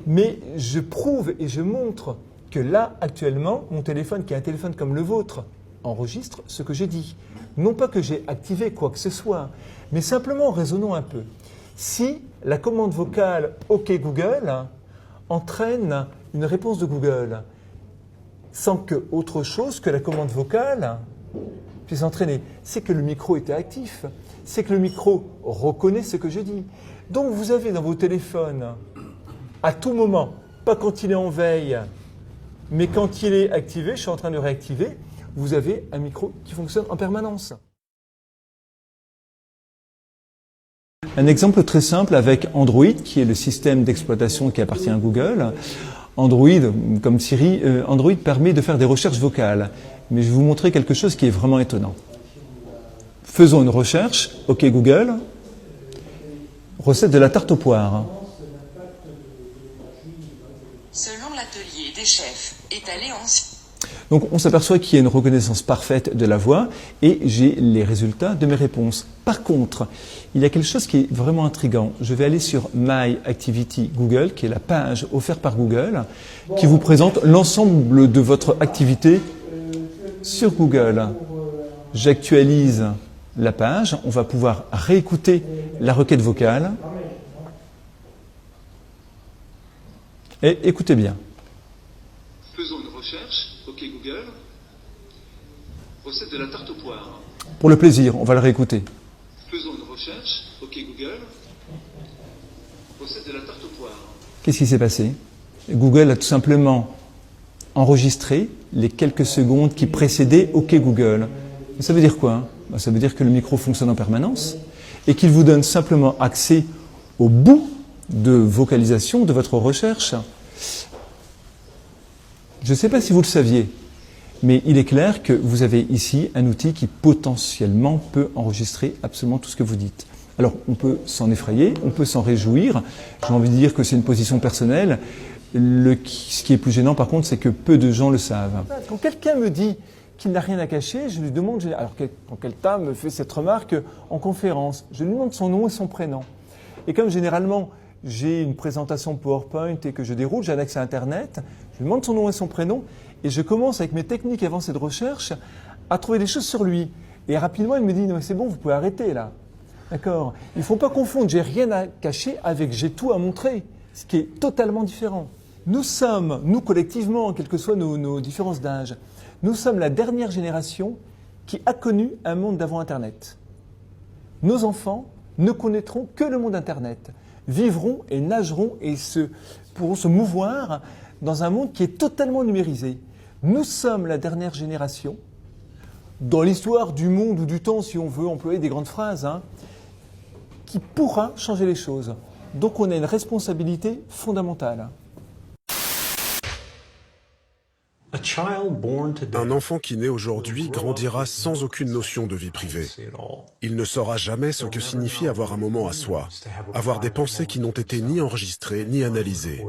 Mais je prouve et je montre que là, actuellement, mon téléphone, qui est un téléphone comme le vôtre, enregistre ce que j'ai dit. Non pas que j'ai activé quoi que ce soit, mais simplement raisonnons un peu. Si la commande vocale « OK Google » entraîne une réponse de Google, sans que autre chose que la commande vocale puisse entraîner, c'est que le micro était actif, c'est que le micro reconnaît ce que je dis. Donc vous avez dans vos téléphones, à tout moment, pas quand il est en veille, mais quand il est activé, je suis en train de réactiver, vous avez un micro qui fonctionne en permanence. Un exemple très simple avec Android, qui est le système d'exploitation qui appartient à Google. Android, comme Siri, Android permet de faire des recherches vocales. Mais je vais vous montrer quelque chose qui est vraiment étonnant. Faisons une recherche. OK Google. Recette de la tarte aux poires. Selon l'atelier des chefs, étalé en... Donc on s'aperçoit qu'il y a une reconnaissance parfaite de la voix et j'ai les résultats de mes réponses. Par contre, il y a quelque chose qui est vraiment intriguant. Je vais aller sur My Activity Google, qui est la page offerte par Google, qui vous présente l'ensemble de votre activité sur Google. J'actualise la page, on va pouvoir réécouter la requête vocale. Et écoutez bien. Faisons une recherche. OK Google. Recette de la tarte aux poires. Pour le plaisir, on va le réécouter. Faisons une recherche. OK Google. Recette de la tarte aux poires. Qu'est-ce qui s'est passé? Google a tout simplement enregistré les quelques secondes qui précédaient OK Google. Ça veut dire quoi? Ça veut dire que le micro fonctionne en permanence et qu'il vous donne simplement accès au bout de vocalisation de votre recherche. Je ne sais pas si vous le saviez, mais il est clair que vous avez ici un outil qui potentiellement peut enregistrer absolument tout ce que vous dites. Alors, on peut s'en effrayer, on peut s'en réjouir. J'ai envie de dire que c'est une position personnelle. Ce qui est plus gênant, par contre, c'est que peu de gens le savent. Quand quelqu'un me dit qu'il n'a rien à cacher, je lui demande... Alors, quand quelqu'un me fait cette remarque en conférence, je lui demande son nom et son prénom. Et comme généralement, j'ai une présentation PowerPoint et que je déroule, j'ai un accès à Internet, je lui demande son nom et son prénom et je commence avec mes techniques avancées de recherche à trouver des choses sur lui. Et rapidement, il me dit « Non, mais c'est bon, vous pouvez arrêter là. » D'accord? Il ne faut pas confondre « j'ai rien à cacher » avec « j'ai tout à montrer », ce qui est totalement différent. Nous sommes, nous collectivement, quelles que soient nos différences d'âge, nous sommes la dernière génération qui a connu un monde d'avant Internet. Nos enfants ne connaîtront que le monde Internet, vivront et nageront et pourront se mouvoir dans un monde qui est totalement numérisé. Nous sommes la dernière génération, dans l'histoire du monde ou du temps, si on veut employer des grandes phrases, qui pourra changer les choses. Donc on a une responsabilité fondamentale. Un enfant qui naît aujourd'hui grandira sans aucune notion de vie privée. Il ne saura jamais ce que signifie avoir un moment à soi, avoir des pensées qui n'ont été ni enregistrées ni analysées.